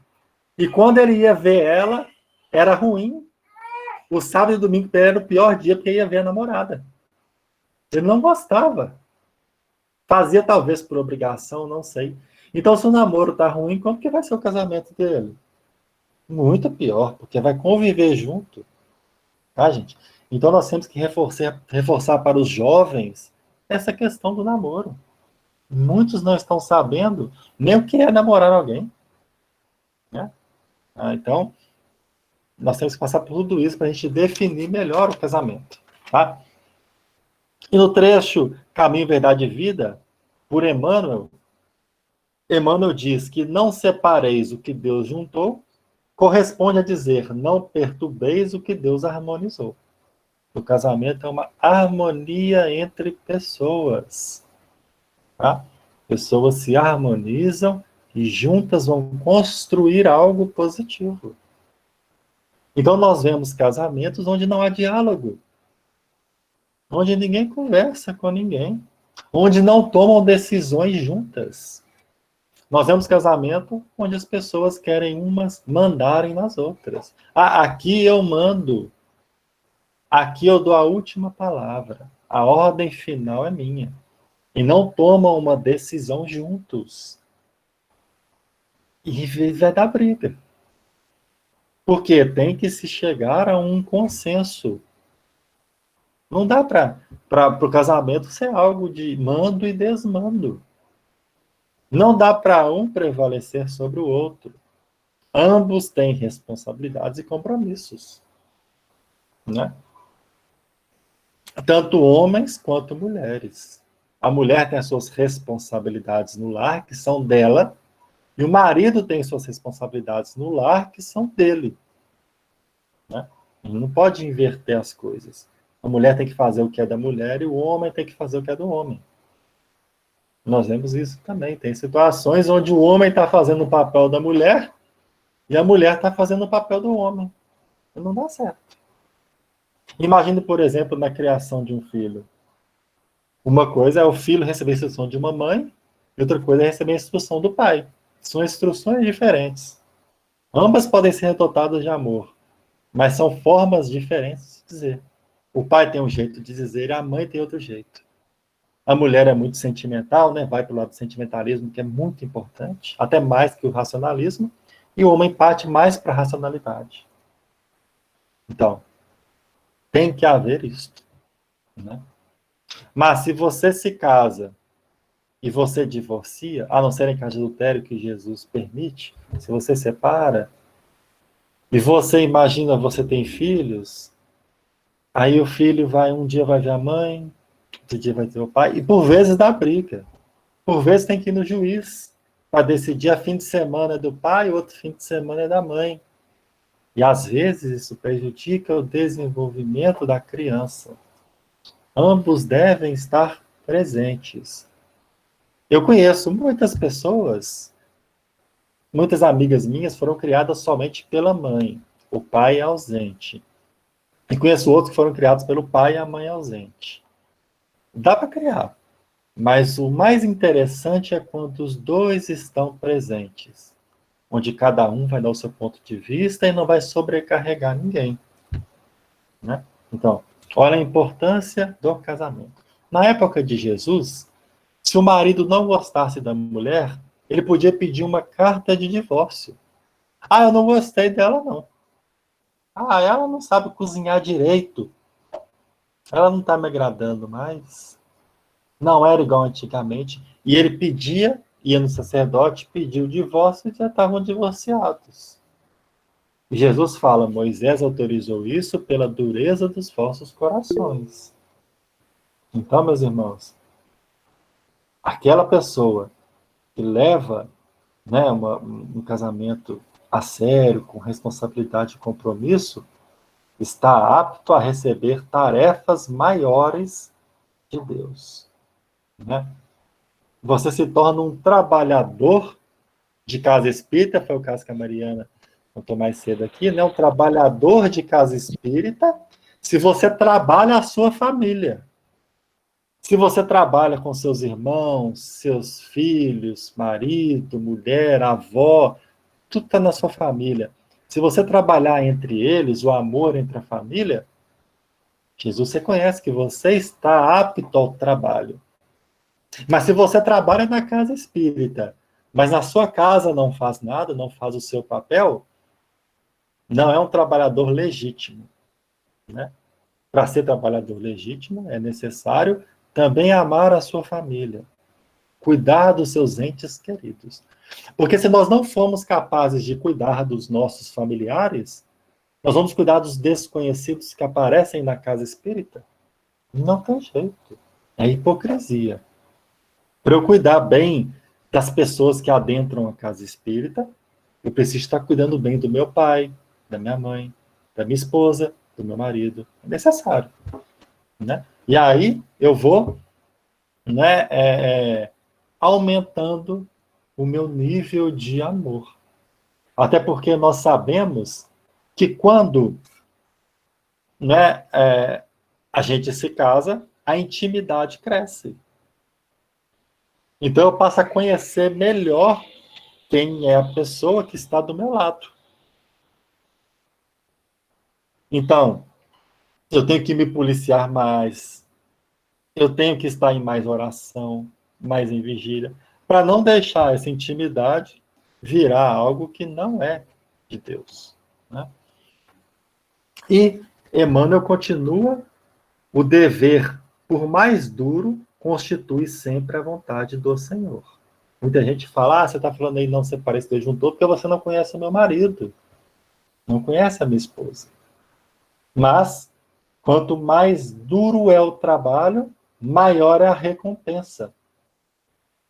e quando ele ia ver ela, era ruim. O sábado e o domingo era o pior dia porque ia ver a namorada. Ele não gostava. Fazia talvez por obrigação, não sei. Então, se o namoro tá ruim, como que vai ser o casamento dele? Muito pior, porque vai conviver junto. Tá, gente? Então, nós temos que reforçar para os jovens essa questão do namoro. Muitos não estão sabendo nem o que é namorar alguém. Né? Então, nós temos que passar por tudo isso para a gente definir melhor o casamento. Tá? E no trecho Caminho, Verdade e Vida, por Emmanuel diz que não separeis o que Deus juntou, corresponde a dizer não perturbeis o que Deus harmonizou. O casamento é uma harmonia entre pessoas. Tá? Pessoas se harmonizam e juntas vão construir algo positivo. Então nós vemos casamentos onde não há diálogo, onde ninguém conversa com ninguém, onde não tomam decisões juntas. Nós vemos casamento onde as pessoas querem umas mandarem nas outras. Aqui eu mando. Aqui eu dou a última palavra. A ordem final é minha. E não tomam uma decisão juntos. E vai dar briga. Porque tem que se chegar a um consenso. Não dá para o casamento ser algo de mando e desmando. Não dá para um prevalecer sobre o outro. Ambos têm responsabilidades e compromissos. Né? Tanto homens quanto mulheres. A mulher tem as suas responsabilidades no lar, que são dela, e o marido tem suas responsabilidades no lar, que são dele. Né? Ele não pode inverter as coisas. A mulher tem que fazer o que é da mulher e o homem tem que fazer o que é do homem. Nós vemos isso também. Tem situações onde o homem está fazendo o papel da mulher e a mulher está fazendo o papel do homem. E não dá certo. Imagine, por exemplo, na criação de um filho. Uma coisa é o filho receber a instrução de uma mãe e outra coisa é receber a instrução do pai. São instruções diferentes. Ambas podem ser dotadas de amor, mas são formas diferentes de dizer. O pai tem um jeito de dizer e a mãe tem outro jeito. A mulher é muito sentimental, né? Vai para o lado do sentimentalismo, que é muito importante, até mais que o racionalismo, e o homem parte mais para a racionalidade. Então, tem que haver isso. Né? Mas se você se casa e você divorcia, a não ser em caso de adultério que Jesus permite, se você separa, e você imagina, você tem filhos, aí o filho um dia vai ver a mãe, outro dia vai ter o pai, e por vezes dá briga. Por vezes tem que ir no juiz para decidir a fim de semana é do pai, outro fim de semana é da mãe. E às vezes isso prejudica o desenvolvimento da criança. Ambos devem estar presentes. Eu conheço muitas pessoas, muitas amigas minhas foram criadas somente pela mãe. O pai é ausente. E conheço outros que foram criados pelo pai e a mãe ausente. Dá para criar. Mas o mais interessante é quando os dois estão presentes. Onde cada um vai dar o seu ponto de vista e não vai sobrecarregar ninguém. Né? Então, olha a importância do casamento. Na época de Jesus, se o marido não gostasse da mulher, ele podia pedir uma carta de divórcio. Eu não gostei dela, não. Ela não sabe cozinhar direito. Ela não está me agradando mais. Não era igual antigamente. E ele pedia, ia no sacerdote, pedia o divórcio e já estavam divorciados. E Jesus fala, Moisés autorizou isso pela dureza dos vossos corações. Então, meus irmãos, aquela pessoa que leva, né, um casamento a sério, com responsabilidade e compromisso, está apto a receber tarefas maiores de Deus. Né? Você se torna um trabalhador de casa espírita, foi o caso que a Mariana contou mais cedo aqui, né? Um trabalhador de casa espírita, se você trabalha a sua família. Se você trabalha com seus irmãos, seus filhos, marido, mulher, avó, tudo está na sua família. Se você trabalhar entre eles, o amor entre a família, Jesus reconhece que você está apto ao trabalho. Mas se você trabalha na casa espírita, mas na sua casa não faz nada, não faz o seu papel, não é um trabalhador legítimo. Né? Para ser trabalhador legítimo, é necessário também amar a sua família, cuidar dos seus entes queridos. Porque se nós não formos capazes de cuidar dos nossos familiares, nós vamos cuidar dos desconhecidos que aparecem na casa espírita? Não tem jeito. É hipocrisia. Para eu cuidar bem das pessoas que adentram a casa espírita, eu preciso estar cuidando bem do meu pai, da minha mãe, da minha esposa, do meu marido. É necessário. Né? E aí eu vou, né, aumentando o meu nível de amor. Até porque nós sabemos que quando, né, a gente se casa, a intimidade cresce. Então eu passo a conhecer melhor quem é a pessoa que está do meu lado. Então, eu tenho que me policiar mais, eu tenho que estar em mais oração, mais em vigília, para não deixar essa intimidade virar algo que não é de Deus. Né? E Emmanuel continua, o dever, por mais duro, constitui sempre a vontade do Senhor. Muita gente fala, você está falando aí não separar esse Deus juntou porque você não conhece o meu marido, não conhece a minha esposa. Mas, quanto mais duro é o trabalho, maior é a recompensa.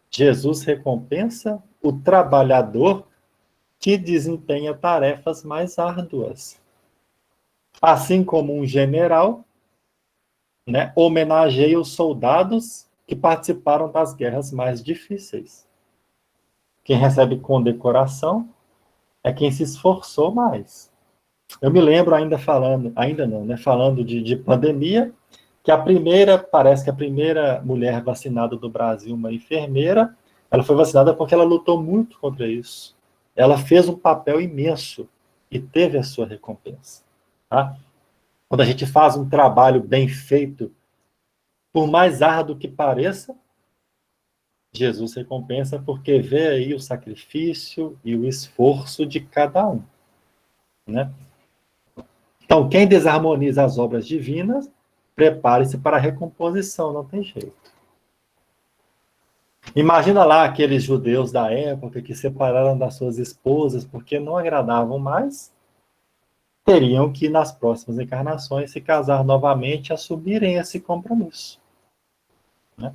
Jesus recompensa o trabalhador que desempenha tarefas mais árduas. Assim como um general, né, homenageia os soldados que participaram das guerras mais difíceis. Quem recebe condecoração é quem se esforçou mais. Eu me lembro falando de pandemia, que parece que a primeira mulher vacinada do Brasil, uma enfermeira, ela foi vacinada porque ela lutou muito contra isso. Ela fez um papel imenso e teve a sua recompensa. Tá? Quando a gente faz um trabalho bem feito, por mais árduo que pareça, Jesus recompensa porque vê aí o sacrifício e o esforço de cada um. Né? Então, quem desarmoniza as obras divinas, prepare-se para a recomposição, não tem jeito. Imagina lá aqueles judeus da época que separaram das suas esposas porque não agradavam mais, teriam que, nas próximas encarnações, se casar novamente e assumirem esse compromisso. Né?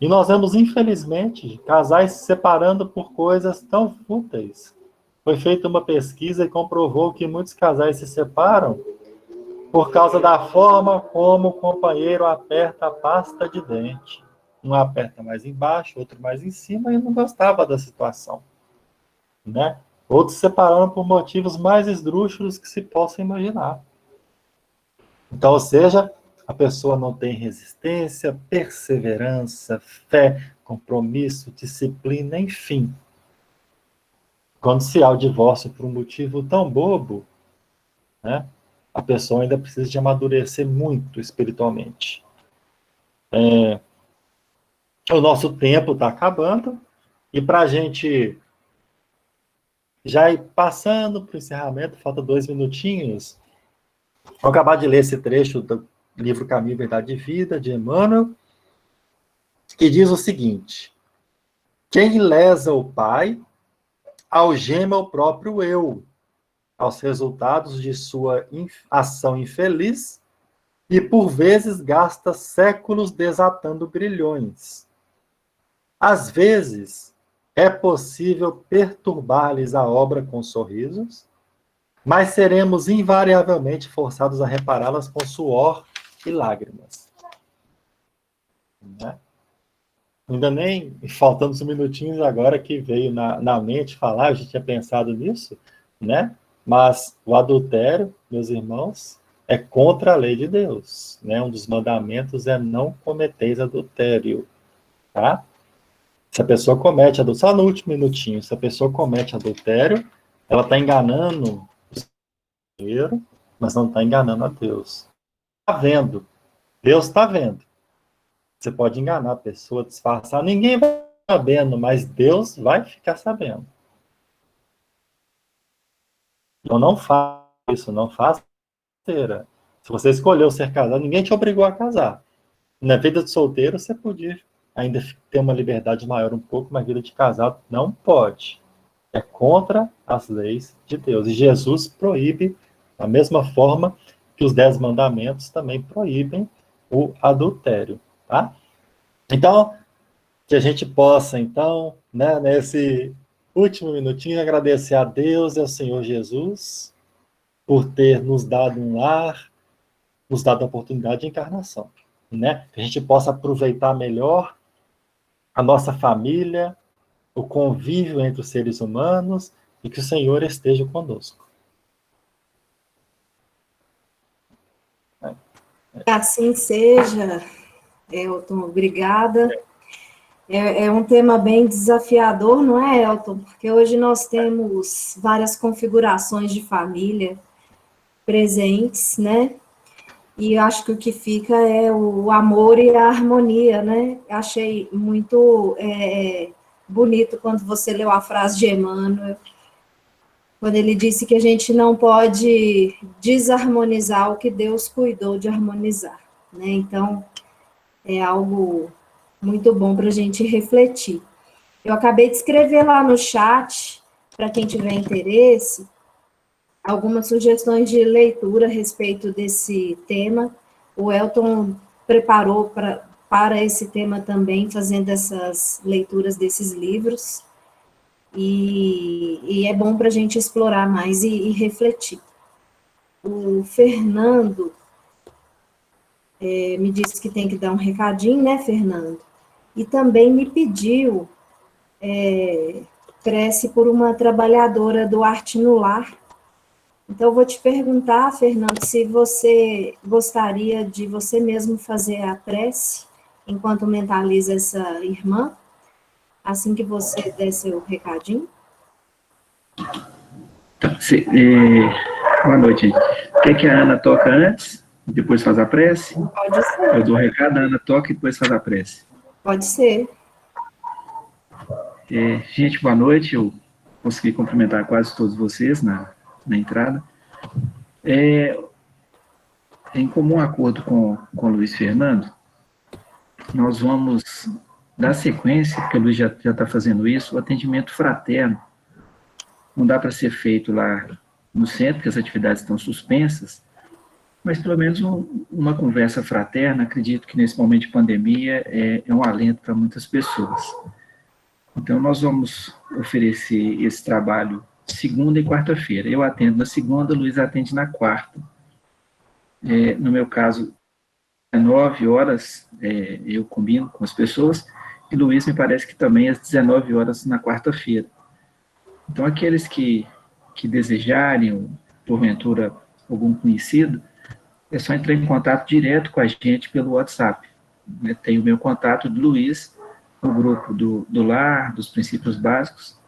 E nós vemos, infelizmente, casais se separando por coisas tão fúteis. Foi feita uma pesquisa e comprovou que muitos casais se separam por causa da forma como o companheiro aperta a pasta de dente. Um aperta mais embaixo, outro mais em cima, e não gostava da situação. Né? Outros se separaram por motivos mais esdrúxulos que se possa imaginar. Então, ou seja, a pessoa não tem resistência, perseverança, fé, compromisso, disciplina, enfim. Quando se há o divórcio por um motivo tão bobo, né, a pessoa ainda precisa de amadurecer muito espiritualmente. O nosso tempo está acabando, e para a gente já ir passando para o encerramento, falta 2 minutinhos, vou acabar de ler esse trecho do livro Caminho, Verdade e Vida, de Emmanuel, que diz o seguinte: Quem lesa o pai, algema o próprio eu, aos resultados de sua ação infeliz e, por vezes, gasta séculos desatando grilhões. Às vezes, é possível perturbar-lhes a obra com sorrisos, mas seremos invariavelmente forçados a repará-las com suor e lágrimas. Né? Ainda nem, faltando uns minutinhos agora que veio na mente falar, a gente tinha pensado nisso, né? Mas o adultério, meus irmãos, é contra a lei de Deus, né? Um dos mandamentos é não cometeis adultério, tá? Se a pessoa comete adultério, só no último minutinho, se a pessoa comete adultério, ela está enganando o dinheiro, mas não está enganando a Deus. Está vendo. Deus está vendo. Você pode enganar a pessoa, disfarçar, ninguém vai ficar sabendo, mas Deus vai ficar sabendo. Então não faça isso, não faça besteira. Se você escolheu ser casado, ninguém te obrigou a casar. Na vida de solteiro, você podia ainda ter uma liberdade maior um pouco, mas vida de casado não pode. É contra as leis de Deus. E Jesus proíbe, da mesma forma que os 10 mandamentos também proíbem o adultério. Tá? Então, que a gente possa, então, né, nesse último minutinho, agradecer a Deus e ao Senhor Jesus por ter nos dado um lar, nos dado a oportunidade de encarnação. Né? Que a gente possa aproveitar melhor a nossa família, o convívio entre os seres humanos e que o Senhor esteja conosco. Que assim seja, Elton, obrigada. É um tema bem desafiador, não é, Elton? Porque hoje nós temos várias configurações de família presentes, né? E acho que o que fica é o amor e a harmonia, né? Achei muito bonito quando você leu a frase de Emmanuel, quando ele disse que a gente não pode desarmonizar o que Deus cuidou de harmonizar, né? Então, é algo muito bom para a gente refletir. Eu acabei de escrever lá no chat, para quem tiver interesse, algumas sugestões de leitura a respeito desse tema. O Elton preparou para esse tema também, fazendo essas leituras desses livros, e é bom para a gente explorar mais e refletir. O Fernando me disse que tem que dar um recadinho, né, Fernando? E também me pediu prece por uma trabalhadora do Arte no Lar. Então, eu vou te perguntar, Fernando, se você gostaria de você mesmo fazer a prece, enquanto mentaliza essa irmã, assim que você der seu recadinho. Boa noite. Quer que a Ana toca antes, depois faz a prece? Pode ser. Eu dou o recado, a Ana toca e depois faz a prece. Pode ser. Gente, boa noite. Eu consegui cumprimentar quase todos vocês na entrada. Em comum acordo com o Luiz Fernando, nós vamos dar sequência, porque o Luiz já está fazendo isso, o atendimento fraterno. Não dá para ser feito lá no centro, porque as atividades estão suspensas, mas pelo menos uma conversa fraterna, acredito que nesse momento de pandemia é um alento para muitas pessoas. Então, nós vamos oferecer esse trabalho segunda e quarta-feira. Eu atendo na segunda, o Luiz atende na quarta. No meu caso, às 19 horas, eu combino com as pessoas, e Luiz me parece que também às 19 horas na quarta-feira. Então, aqueles que desejarem, porventura, algum conhecido, é só entrar em contato direto com a gente pelo WhatsApp. Tem o meu contato do Luiz, no grupo do lar, dos princípios básicos,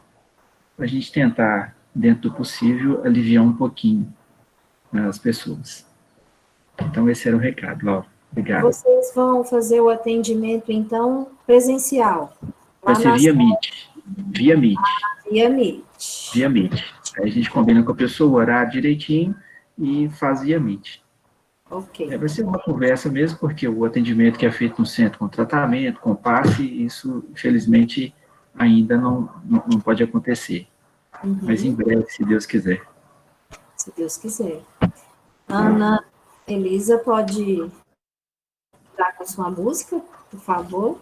para a gente tentar, dentro do possível, aliviar um pouquinho as pessoas. Então, esse era o recado, Laura. Obrigado. Vocês vão fazer o atendimento, então, presencial? Vai ser via Meet. Via Meet. Via Meet. Via Meet. Aí a gente combina com a pessoa o horário direitinho e faz via Meet. Ok. Vai ser uma conversa mesmo, porque o atendimento que é feito no centro com tratamento, com passe, isso, infelizmente, ainda não pode acontecer. Mas em breve, se Deus quiser. Se Deus quiser. Ana Elisa, pode dar com a sua música, por favor?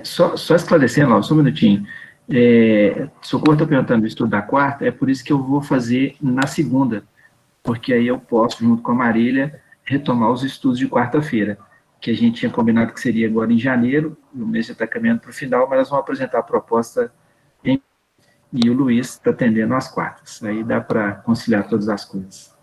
Só esclarecendo, só um minutinho. Socorro está perguntando do estudo da quarta, é por isso que eu vou fazer na segunda, porque aí eu posso, junto com a Marília, retomar os estudos de quarta-feira, que a gente tinha combinado que seria agora em janeiro, o mês já está caminhando para o final, mas nós vamos apresentar a proposta e o Luiz está atendendo às quartas. Aí dá para conciliar todas as coisas.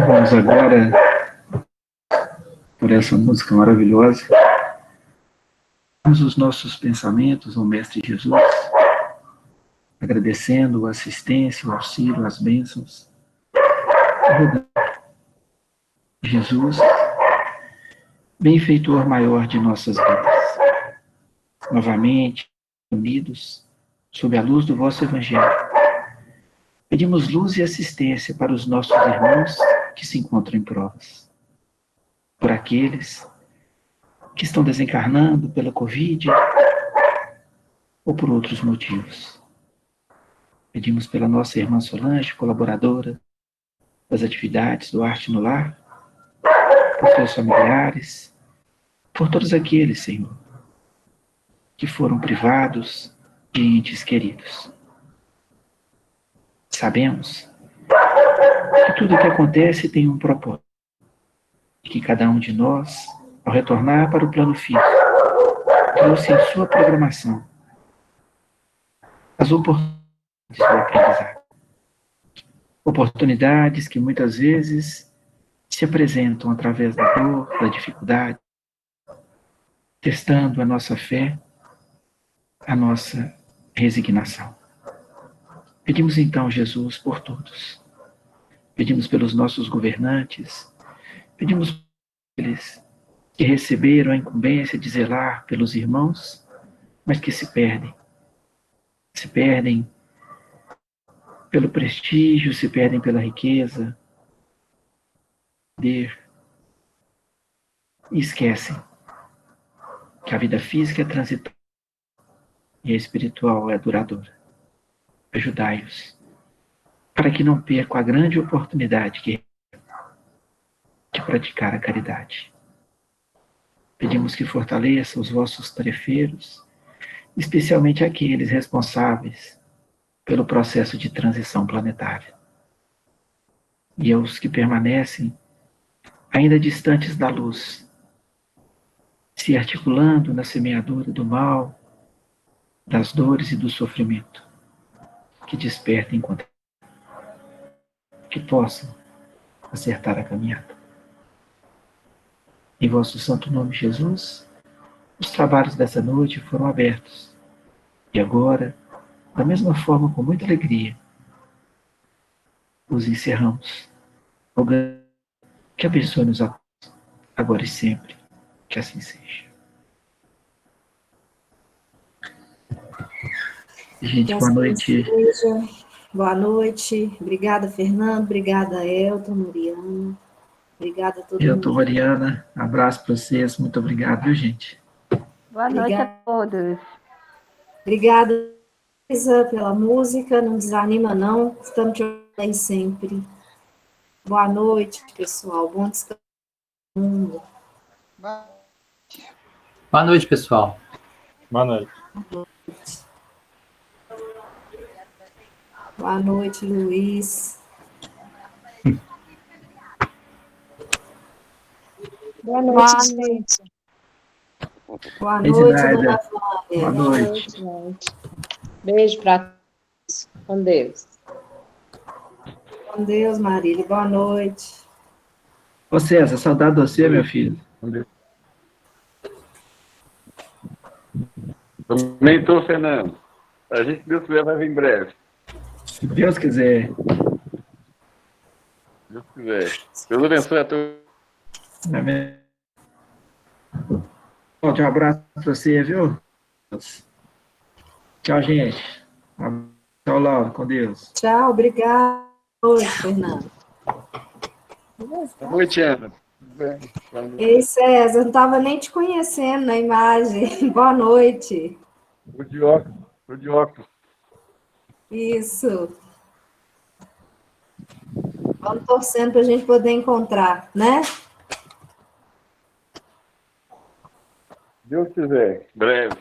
Vamos agora, por essa música maravilhosa, vamos os nossos pensamentos ao Mestre Jesus, agradecendo a assistência, o auxílio, as bênçãos. Jesus, benfeitor maior de nossas vidas, novamente unidos sob a luz do vosso Evangelho, pedimos luz e assistência para os nossos irmãos que se encontram em provas, por aqueles que estão desencarnando pela Covid ou por outros motivos. Pedimos pela nossa irmã Solange, colaboradora das atividades do Arte no Lar, por seus familiares, por todos aqueles, Senhor, que foram privados de entes queridos. Sabemos que tudo o que acontece tem um propósito, e que cada um de nós, ao retornar para o plano físico, trouxe em sua programação as oportunidades do aprendizado. Oportunidades que muitas vezes se apresentam através da dor, da dificuldade, testando a nossa fé, a nossa resignação. Pedimos então, Jesus, por todos. Pedimos pelos nossos governantes, pedimos por eles que receberam a incumbência de zelar pelos irmãos, mas que se perdem pelo prestígio, se perdem pela riqueza, poder, e esquecem que a vida física é transitória e a espiritual é duradoura. Ajudai-os, para que não percam a grande oportunidade de praticar a caridade. Pedimos que fortaleça os vossos tarefeiros, especialmente aqueles responsáveis pelo processo de transição planetária. E aos que permanecem ainda distantes da luz, se articulando na semeadura do mal, das dores e do sofrimento, que despertem contra que possam acertar a caminhada. Em vosso santo nome, Jesus, os trabalhos dessa noite foram abertos. E agora, da mesma forma, com muita alegria, os encerramos. Rogando que abençoe-nos a todos, agora e sempre. Que assim seja. Gente, Que boa assim noite. seja. Boa noite. Obrigada, Fernando. Obrigada, Elton, Mariana. Obrigada a todo Eu tô, mundo. Mariana. Abraço para vocês. Muito obrigado, viu, gente? Boa noite a todos. Obrigada, Isa, pela música. Não desanima, não. Estamos te ouvindo aí sempre. Boa noite, pessoal. Bom descanso. Boa noite, pessoal. Boa noite. Boa noite, Luiz. Boa noite, gente. Boa Ei, noite, Zinaida. dona Boa Flávia. noite. Gente. Beijo para todos. Com Deus. Com Deus, Marília. Boa noite. Ô, César, saudade de você, meu filho. Também estou, Fernando. A gente, Deus quiser, vai vir em breve. Se Deus quiser. Deus quiser. Deus abençoe a todos. Amém. Um abraço para você, viu? Tchau, gente. Tchau, Laura. Com Deus. Tchau, obrigada. Boa noite, Fernando. Boa noite, Ana. Tudo bem? Ei, César, não estava nem te conhecendo na imagem. Boa noite. O de óculos. O de óculos. Isso. Vamos torcendo para a gente poder encontrar, né? Deus quiser. Breve.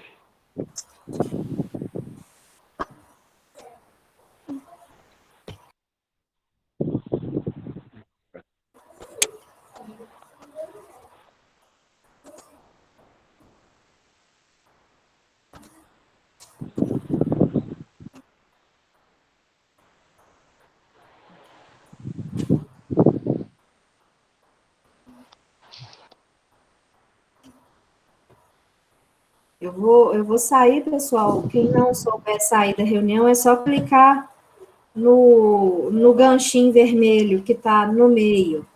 Eu vou sair, pessoal. Quem não souber sair da reunião, é só clicar no ganchinho vermelho que está no meio.